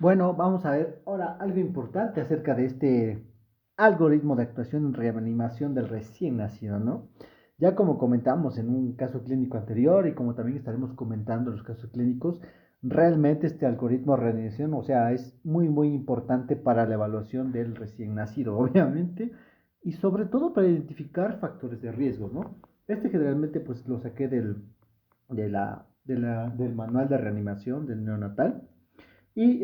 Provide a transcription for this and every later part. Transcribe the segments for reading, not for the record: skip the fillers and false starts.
Bueno, vamos a ver ahora algo importante acerca de este algoritmo de actuación en reanimación del recién nacido, ¿no? Ya como comentamos en un caso clínico anterior y como también estaremos comentando en los casos clínicos, realmente este algoritmo de reanimación, o sea, es muy importante para la evaluación del recién nacido, obviamente, y sobre todo para identificar factores de riesgo, ¿no? Este generalmente pues lo saqué del manual de reanimación del neonatal y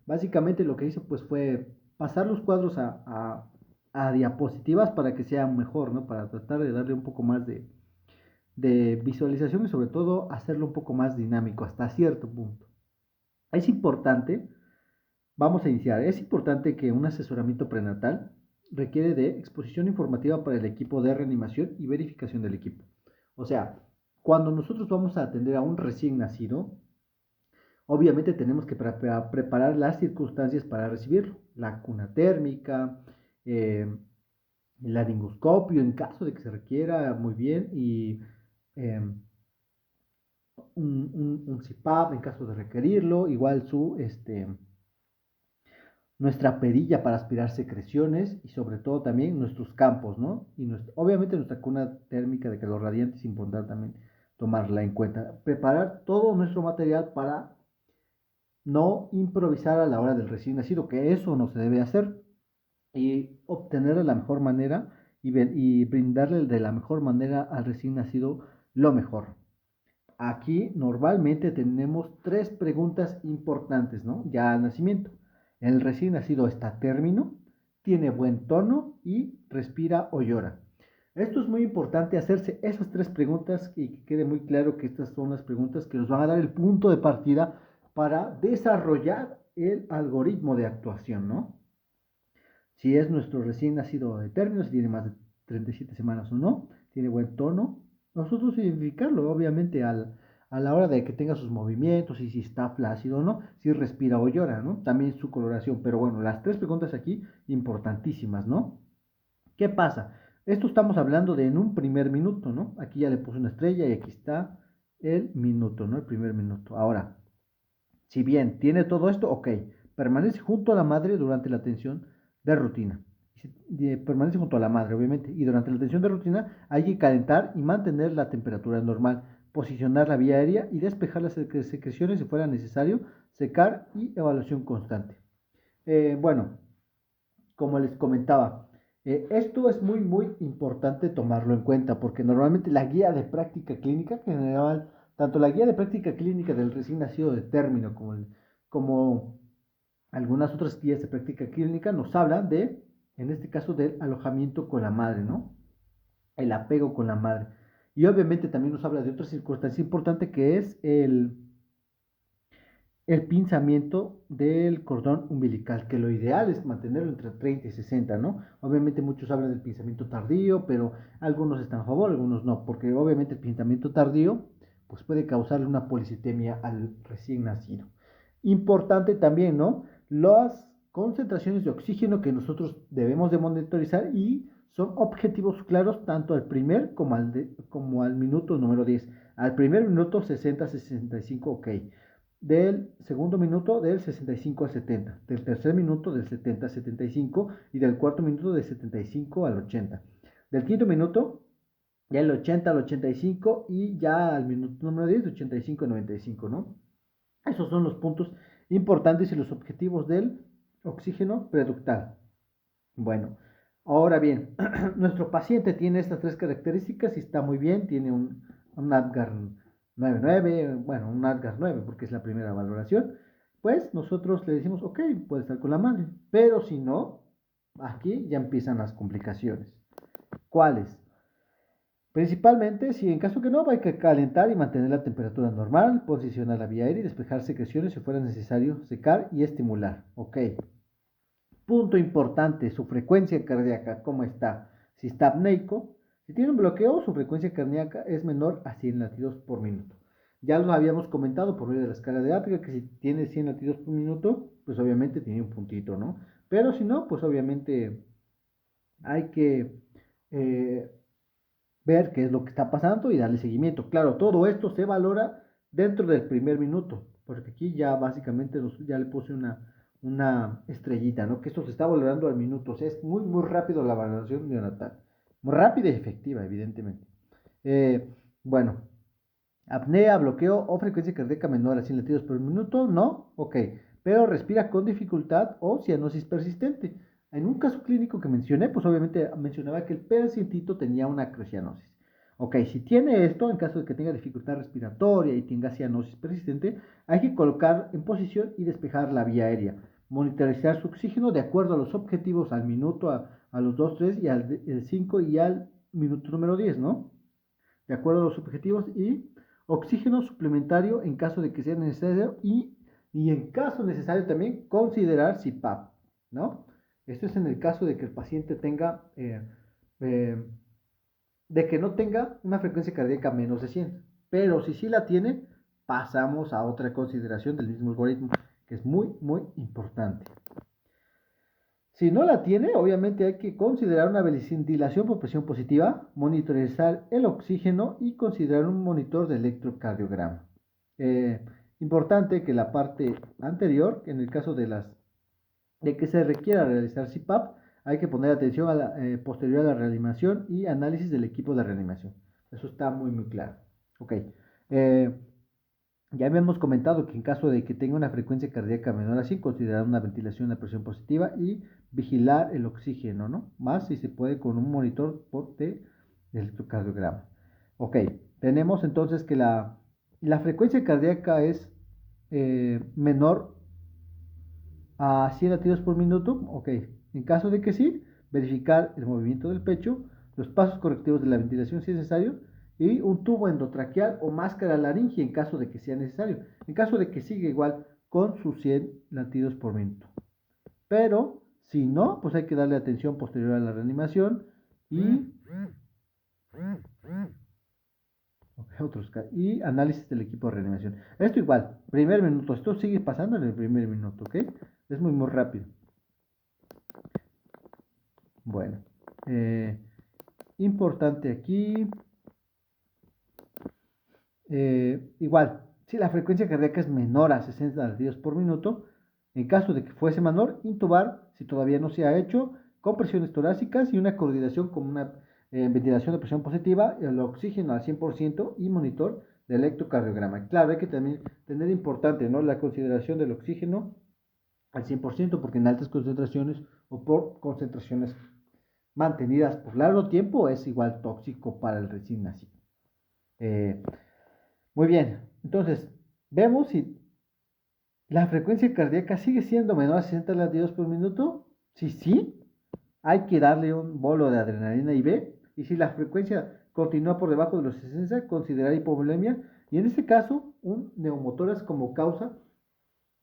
básicamente lo que hizo pues fue pasar los cuadros a diapositivas para que sea mejor, ¿no? Para tratar de darle un poco más de visualización y sobre todo hacerlo un poco más dinámico hasta cierto punto. Es importante, vamos a iniciar, es importante que un asesoramiento prenatal requiere de exposición informativa para el equipo de reanimación y verificación del equipo. O sea, cuando nosotros vamos a atender a un recién nacido, obviamente tenemos que preparar las circunstancias para recibirlo, la cuna térmica, eh, el laringoscopio en caso de que se requiera, muy bien, y eh, un CPAP en caso de requerirlo, igual nuestra perilla para aspirar secreciones y sobre todo también nuestros campos, ¿no? Y obviamente nuestra cuna térmica de calor radiante es importante también tomarla en cuenta. Preparar todo nuestro material para no improvisar a la hora del recién nacido, que eso no se debe hacer, y obtener de la mejor manera y brindarle de la mejor manera al recién nacido lo mejor. Aquí normalmente tenemos tres preguntas importantes, ¿no? Ya al nacimiento. El recién nacido está a término, tiene buen tono y respira o llora. Esto es muy importante hacerse esas tres preguntas y que quede muy claro que estas son las preguntas que nos van a dar el punto de partida para desarrollar el algoritmo de actuación, ¿no? Si es nuestro recién nacido de término, si tiene más de 37 semanas o no, tiene buen tono. Nosotros identificarlo, obviamente, a la hora de que tenga sus movimientos y si está flácido o no, si respira o llora, ¿no? También su coloración. Pero bueno, las tres preguntas aquí importantísimas, ¿no? ¿Qué pasa? Esto estamos hablando de en un primer minuto, ¿no? Aquí ya le puse una estrella y aquí está el minuto, ¿no? El primer minuto. Ahora, si bien tiene todo esto, ok, permanece junto a la madre durante la atención de rutina. Permanece junto a la madre, obviamente, y durante la atención de rutina hay que calentar y mantener la temperatura normal, posicionar la vía aérea y despejar las secreciones si fuera necesario, secar y evaluación constante. Bueno, como les comentaba, esto es muy importante tomarlo en cuenta porque normalmente la guía de práctica clínica en general, tanto la guía de práctica clínica del recién nacido de término como algunas otras guías de práctica clínica nos hablan de, en este caso, del alojamiento con la madre, ¿no? El apego con la madre. Y obviamente también nos habla de otra circunstancia importante que es el pinzamiento del cordón umbilical, que lo ideal es mantenerlo entre 30 y 60, ¿no? Obviamente muchos hablan del pinzamiento tardío, pero algunos están a favor, algunos no, porque obviamente el pinzamiento tardío pues puede causarle una policitemia al recién nacido. Importante también, ¿no? Las concentraciones de oxígeno que nosotros debemos de monitorizar y son objetivos claros tanto al primer como al minuto número 10. Al primer minuto 60-65, ok, del segundo minuto del 65 al 70, del tercer minuto del 70 al 75 y del cuarto minuto del 75 al 80. Del quinto minuto ya el 80 al 85 y ya al minuto número 10 de 85 al 95, ¿no? Esos son los puntos importantes y los objetivos del oxígeno preductal. Bueno, ahora bien, nuestro paciente tiene estas tres características y está muy bien, tiene un ADGAR 9.9, bueno, un ADGAR 9 porque es la primera valoración, pues nosotros le decimos, ok, puede estar con la madre, pero si no, aquí ya empiezan las complicaciones. ¿Cuáles? Principalmente, si en caso que no, hay que calentar y mantener la temperatura normal, posicionar la vía aérea y despejar secreciones si fuera necesario, secar y estimular. Ok. Punto importante, su frecuencia cardíaca, ¿cómo está? Si está apneico, si tiene un bloqueo, su frecuencia cardíaca es menor a 100 latidos por minuto. Ya lo habíamos comentado por medio de la escala de Apgar que si tiene 100 latidos por minuto, pues obviamente tiene un puntito, ¿no? Pero si no, pues obviamente hay que eh, ver qué es lo que está pasando y darle seguimiento. Claro, todo esto se valora dentro del primer minuto. porque aquí ya básicamente ya le puse una estrellita, ¿no? Que esto se está valorando al minuto, o sea, es muy, muy rápido la valoración neonatal. Muy rápida y efectiva, evidentemente. Eh, bueno, apnea, bloqueo o frecuencia cardíaca menor a 100 latidos por minuto, no, ok, pero respira con dificultad o cianosis persistente. En un caso clínico que mencioné, pues obviamente mencionaba que el pacientito tenía una acrocianosis. Ok, si tiene esto, en caso de que tenga dificultad respiratoria y tenga cianosis persistente, hay que colocar en posición y despejar la vía aérea. Monitorizar su oxígeno de acuerdo a los objetivos al minuto, a los 2, 3 y al 5 y al minuto número 10, ¿no? De acuerdo a los objetivos y oxígeno suplementario en caso de que sea necesario y en caso necesario también considerar CPAP, ¿no? Esto es en el caso de que el paciente tenga, eh, de que no tenga una frecuencia cardíaca menos de 100, pero si sí la tiene, pasamos a otra consideración del mismo algoritmo, que es muy, muy importante. Si no la tiene, obviamente hay que considerar una ventilación por presión positiva, monitorizar el oxígeno y considerar un monitor de electrocardiograma. Eh, Importante que la parte anterior, en el caso de que se requiera realizar CPAP, hay que poner atención a posterior a la reanimación y análisis del equipo de reanimación. Eso está muy, muy claro. Ok. Eh, ya habíamos comentado que en caso de que tenga una frecuencia cardíaca menor a 100, considerar una ventilación a presión positiva y vigilar el oxígeno, ¿no? Más si se puede con un monitor de electrocardiograma. Ok, tenemos entonces que la frecuencia cardíaca es menor a 100 latidos por minuto. Ok, en caso de que sí, verificar el movimiento del pecho, los pasos correctivos de la ventilación si es necesario y un tubo endotraqueal o máscara laringe en caso de que sea necesario. En caso de que siga igual con sus 100 latidos por minuto. Pero si no, pues hay que darle atención posterior a la reanimación y análisis del equipo de reanimación. Esto igual, primer minuto, esto sigue pasando en el primer minuto, ¿ok? Es muy, muy rápido. Bueno, importante aquí, igual, si la frecuencia cardíaca es menor a 60 latidos por minuto, en caso de que fuese menor, intubar si todavía no se ha hecho, compresiones torácicas y una coordinación con una ventilación de presión positiva, el oxígeno al 100% y monitor de electrocardiograma. Claro, hay que también tener importante, ¿no?, la consideración del oxígeno al 100% porque en altas concentraciones o por concentraciones mantenidas por largo tiempo es igual tóxico para el recién nacido. Eh, Muy bien, entonces vemos si la frecuencia cardíaca sigue siendo menor a 60 latidos por minuto. Si sí, hay que darle un bolo de adrenalina IV. Y si la frecuencia continúa por debajo de los 60, considerar hipovolemia. Y en este caso, un neumotórax como causa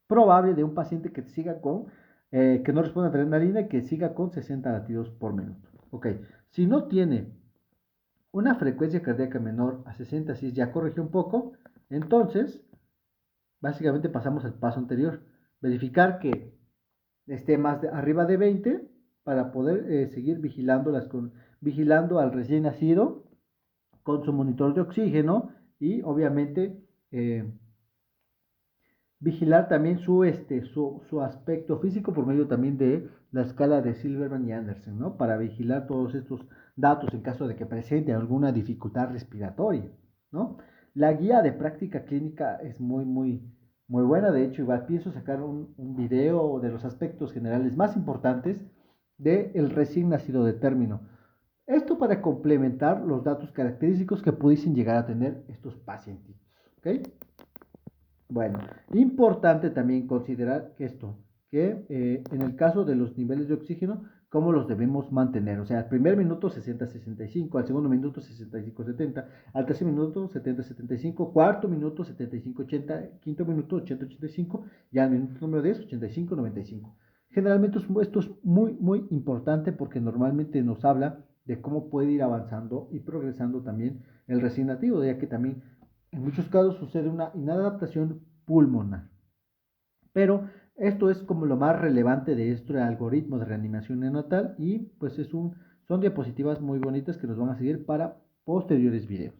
probable de un paciente que siga que no responda a adrenalina y que siga con 60 latidos por minuto. Ok, si no tiene una frecuencia cardíaca menor a 60, si ya corrigió un poco, entonces básicamente pasamos al paso anterior. Verificar que esté arriba de 20 para poder seguir vigilando al recién nacido con su monitor de oxígeno y obviamente vigilar también su aspecto físico por medio también de la escala de Silverman y Anderson, ¿no? Para vigilar todos estos datos en caso de que presente alguna dificultad respiratoria, ¿no? La guía de práctica clínica es muy, muy, muy buena. De hecho, igual pienso sacar un video de los aspectos generales más importantes del recién nacido de término. Esto para complementar los datos característicos que pudiesen llegar a tener estos pacientes, ¿ok? Bueno, importante también considerar que en el caso de los niveles de oxígeno, cómo los debemos mantener. O sea, al primer minuto 60-65, al segundo minuto 65-70, al tercer minuto 70-75, cuarto minuto 75-80, quinto minuto 80-85 y al minuto número 10 85-95. Generalmente esto es muy, muy importante porque normalmente nos habla de cómo puede ir avanzando y progresando también el recién nativo, ya que también en muchos casos sucede una inadaptación pulmonar. Pero esto es como lo más relevante de este algoritmo de reanimación neonatal y pues son diapositivas muy bonitas que nos van a seguir para posteriores videos.